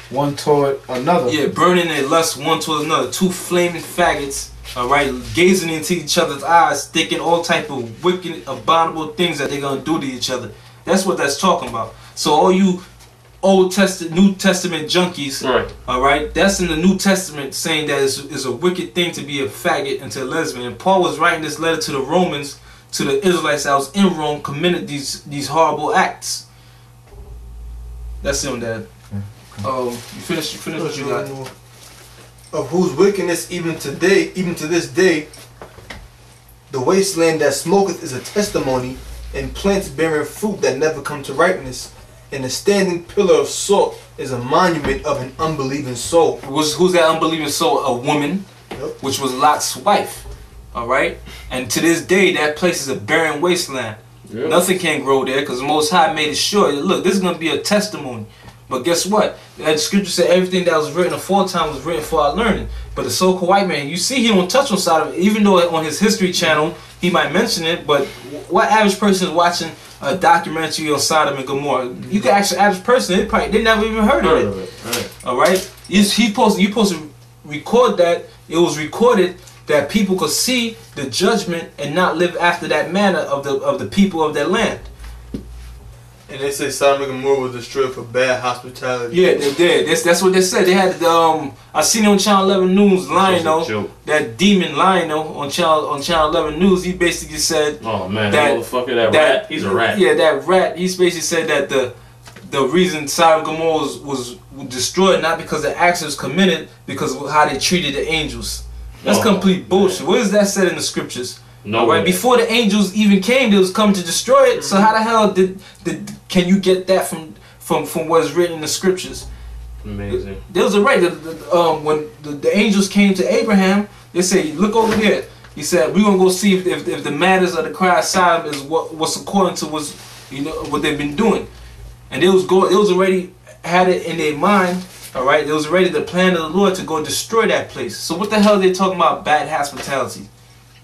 one toward another. Yeah, burning their lust one toward another. Two flaming faggots, alright, gazing into each other's eyes, thinking all type of wicked, abominable things that they're going to do to each other. That's what that's talking about. So all you New Testament junkies, right? Alright, that's in the New Testament saying that it's a wicked thing to be a faggot and to a lesbian. And Paul was writing this letter to the Romans, to the Israelites that was in Rome, committed these horrible acts. That's him, Dad. You finish what you got. Of whose wickedness even to this day, the wasteland that smoketh is a testimony, and plants bearing fruit that never come to ripeness, and a standing pillar of salt is a monument of an unbelieving soul. Who's that unbelieving soul? A woman, yep, which was Lot's wife. Alright? And to this day, that place is a barren wasteland. Yep. Nothing can grow there because the Most High made it sure. Look, this is going to be a testimony. But guess what? That scripture said everything that was written aforetime was written for our learning. But the so-called white man, you see he don't touch on Sodom, even though on his History Channel he might mention it. But what average person is watching a documentary on Sodom and Gomorrah? You can ask an average person, they never even heard of it. Right. All right, you supposed to record that. It was recorded that people could see the judgment and not live after that manner of the people of that land. And they say Sodom and Gomorrah was destroyed for bad hospitality. Yeah, they did. That's what they said. They had I seen it on Channel 11 News. Lionel, that demon Lionel on Channel 11 News. He basically said, "Oh man, that motherfucker, that rat. He's a rat." Yeah, that rat. He basically said that the reason Sodom and Gomorrah was destroyed not because the acts was committed, because of how they treated the angels. That's complete bullshit. Man. What is that said in the scriptures? No, right. Before the angels even came, they was coming to destroy it. So how the hell can you get that from what is written in the scriptures? Amazing. There was a right. When the angels came to Abraham, they said, "Look over there." He said, "We're gonna go see if the matters of the cry of Sodom is what's according to what they've been doing." And they was already had it in their mind. All right, it was already the plan of the Lord to go destroy that place. So what the hell are they talking about bad hospitality?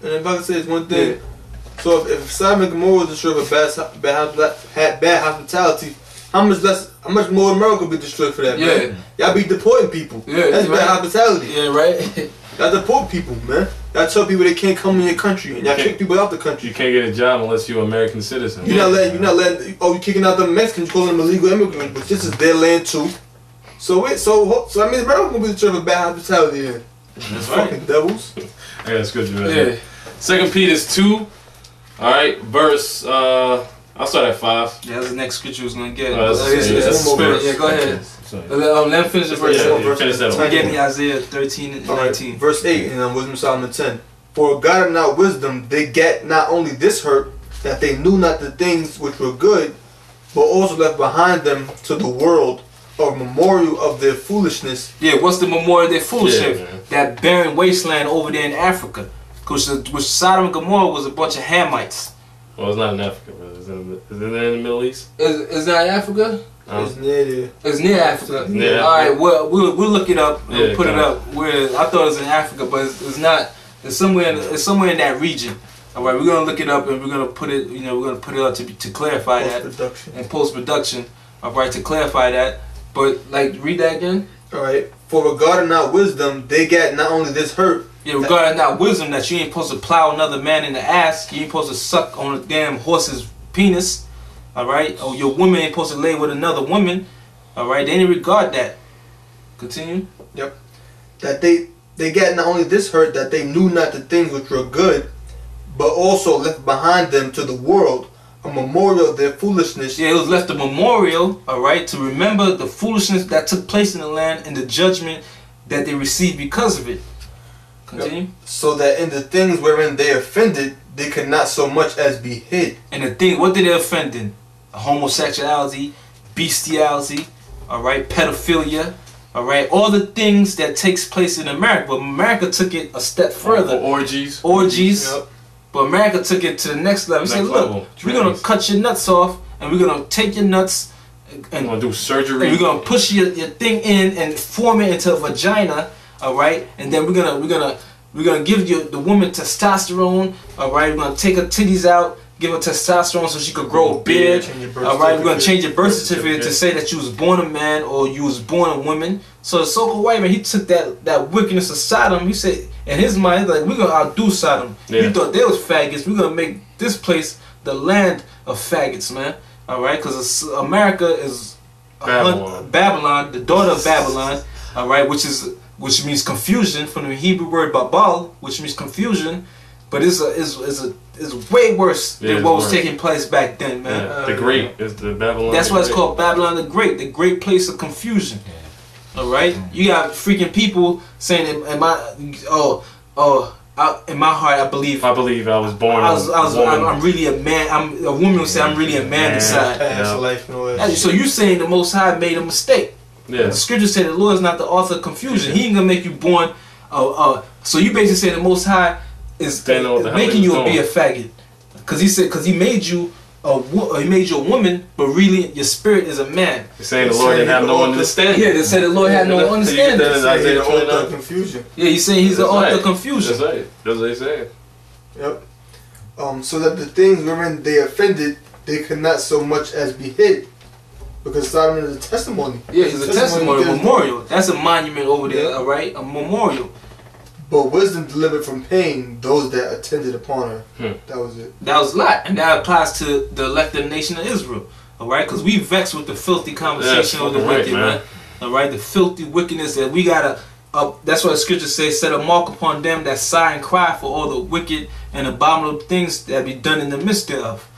And if I could say one thing, yeah. So if Sodom and Gomorrah was destroyed for bad hospitality, how much more America be destroyed for that, man? Y'all be deporting people. Yeah, that's bad hospitality. Yeah, right. Y'all deport people, man. Y'all tell people they can't come in your country, and y'all kick people out the country. You can't get a job unless you're an American citizen. You're not letting. Oh, you kicking out the Mexicans, calling them illegal immigrants, but this is their land too. So I mean, America gonna be destroyed for bad hospitality here. That's fucking devils. I got a scripture right here. 2 Peter 2, alright, verse, I'll start at 5. Yeah, that's the next scripture I was going to get. That's spirit. Yeah, go ahead. Let me finish the verse. Finish that one. Give me Isaiah 13 and 19. Verse 8 in Wisdom Solomon 10. For God of not wisdom, they get not only this hurt, that they knew not the things which were good, but also left behind them to the world a memorial of their foolishness. Yeah, what's the memorial of their foolishness? Yeah, that barren wasteland over there in Africa. Which Sodom and Gomorrah was a bunch of Hamites. Well, it's not in Africa, brother. Is it in the Middle East? Is that Africa? It's near there. It's near Africa. Alright, well, we'll look it up and put it up. I thought it was in Africa, but it's not. It's somewhere in that region. Alright, we're gonna look it up and we're gonna put it. We're gonna put it up to clarify that in post production. Alright, to clarify that. But read that again. Alright, for regarding not wisdom, they get not only this hurt. Yeah, regarding not wisdom, that you ain't supposed to plow another man in the ass. You ain't supposed to suck on a damn horse's penis. Alright? Or your woman ain't supposed to lay with another woman. Alright? They didn't regard that. Continue. Yep. That they get not only this hurt, that they knew not the things which were good, but also left behind them to the world a memorial of their foolishness. Yeah, it was left a memorial, alright, to remember the foolishness that took place in the land and the judgment that they received because of it. Continue. So that in the things wherein they offended, they could not so much as be hid. And the thing, what did they offend in? Homosexuality, bestiality, alright, pedophilia, alright, all the things that takes place in America. But America took it a step further. Orgies. Yep. But America took it to the next level. We said, look, we're going to cut your nuts off, and we're going to take your nuts and we're going to do surgery. And we're going to push your thing in and form it into a vagina. All right, and then we're gonna give you the woman testosterone. All right, we're gonna take her titties out, give her testosterone so she could grow a beard. All right, we're gonna change your birth certificate to say that you was born a man or you was born a woman. So the so-called white man, he took that wickedness of Sodom. He said in his mind, like, we're gonna outdo Sodom. Yeah. He thought they was faggots. We're gonna make this place the land of faggots, man. All right, because America is Babylon, the daughter of Babylon. All right, which means confusion from the Hebrew word babal, which means confusion. But it's way worse than what was taking place back then, man. Yeah, the Great is the Babylon. That's why it's called Babylon the great place of confusion. All right, you got freaking people saying, in my heart, I believe I was born. I'm really a man. A woman would say I'm really a man inside. So you saying the Most High made a mistake? Yeah. The scriptures say the Lord is not the author of confusion. He ain't gonna make you born. So you basically say the Most High is making you be a faggot, because he made you a woman, but really your spirit is a man. They're saying the Lord didn't have no understanding. Yeah, they said the Lord had no understanding. He's the author of confusion. Yeah, he's saying he's the author of confusion. That's right. That's what they say. Yep. So that the things wherein they offended, they could not so much as be hid, because Sodom is a testimony. Yeah, it's a testimony, a memorial. That's a monument over there, all right, a memorial. But wisdom delivered from pain those that attended upon her. That was it. That was Lot, and that applies to the elected nation of Israel. All right, because we vexed with the filthy conversation of the wicked, man. All right, the filthy wickedness that we gotta. That's why the scripture says, "Set a mark upon them that sigh and cry for all the wicked and abominable things that be done in the midst thereof."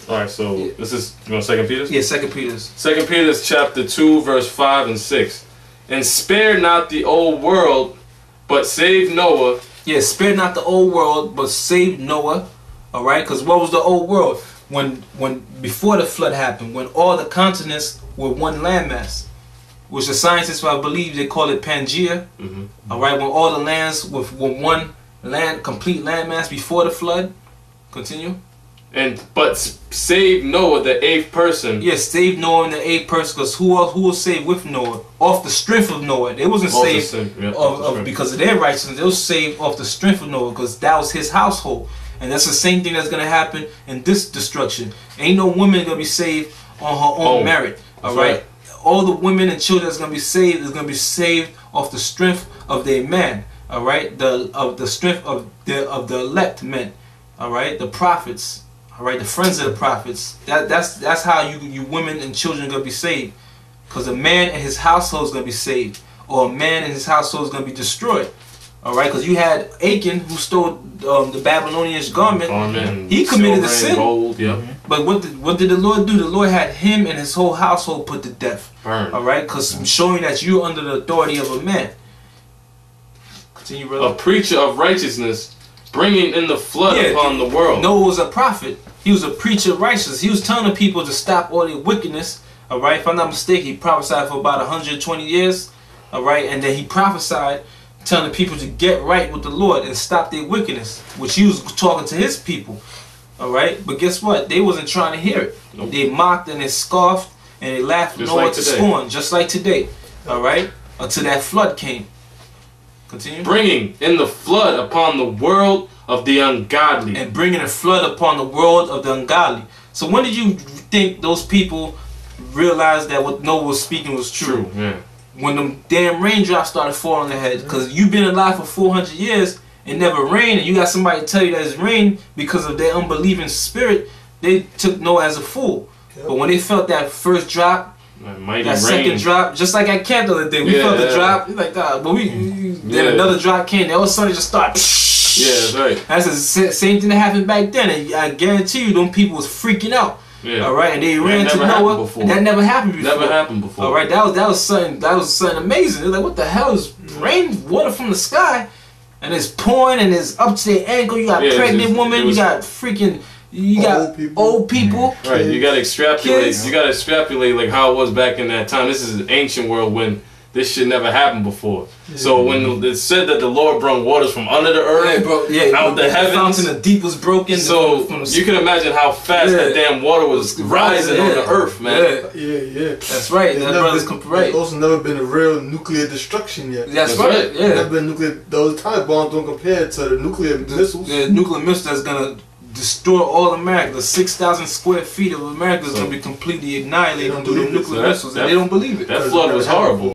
All right, so this is, you want 2 Peter? Yeah, 2 Peter. 2 Peter chapter 2, verse 5 and 6. And spare not the old world, but save Noah. Yeah, spare not the old world, but save Noah. All right, because what was the old world? When before the flood happened, when all the continents were one landmass, which the scientists, I believe, they call it Pangea. All right, when all the lands were one complete landmass before the flood. Continue. But save Noah, the 8th person. Yes, save Noah in the 8th person, because who was saved with Noah? Off the strength of Noah. They wasn't saved because of their righteousness. They was saved off the strength of Noah, because that was his household. And that's the same thing that's going to happen in this destruction. Ain't no woman going to be saved on her own merit. All right? All the women and children that's going to be saved is going to be saved off the strength of their man. All right? The strength of the elect men. All right? The prophets. All right, the friends of the prophets. That's how you women and children are gonna be saved, because a man and his household is gonna be saved, or a man and his household is gonna be destroyed. All right, because you had Achan who stole the Babylonian garment. He committed the sin. Gold, But what did the Lord do? The Lord had him and his whole household put to death. Burn. All right, because showing that you're under the authority of a man. Continue, brother. A preacher of righteousness, bringing in the flood upon the world. Noah was a prophet. He was a preacher of righteousness. He was telling the people to stop all their wickedness. All right, if I'm not mistaken, he prophesied for about 120 years. All right, and then he prophesied, telling the people to get right with the Lord and stop their wickedness, which he was talking to his people. All right, but guess what? They wasn't trying to hear it. Nope. They mocked and they scoffed and they laughed Noah to scorn, just like today. All right, until that flood came. Continue. Bringing in the flood upon the world of the ungodly. And bringing a flood upon the world of the ungodly. So when did you think those people realized that what Noah was speaking was true? When them damn raindrops started falling on their heads. Because you've been alive for 400 years, it never rained, and you got somebody to tell you that it's rained because of their unbelieving spirit, they took Noah as a fool. But when they felt that first drop, that second drop, just like at camp the other day, we felt the drop, like that, but then another drop came, and all of a sudden it just started. Yeah, that's right. That's the same thing that happened back then, and I guarantee you, them people was freaking out. All right, and they ran to Noah. And that never happened before. Never happened before. All right, that was something amazing. They're like, what the hell is rain water from the sky, and it's pouring and it's up to their ankle. You got pregnant women, you got freaking. You got old people. Right, you gotta extrapolate. Kids. You gotta extrapolate like how it was back in that time. This is an ancient world when this shit never happened before. So when it said that the Lord brought waters from under the earth, out the heavens, the fountain of deep was broken. So you can imagine how fast that damn water was rising on the earth, man. That's right. That brother's right. There's also never been a real nuclear destruction yet. That's right. Never been nuclear. Those time bombs don't compare to the nuclear missiles. The nuclear missile that's gonna destroy all America. The 6,000 square feet of America is going to be completely annihilated through the nuclear missiles, and they don't believe it. That flood was horrible.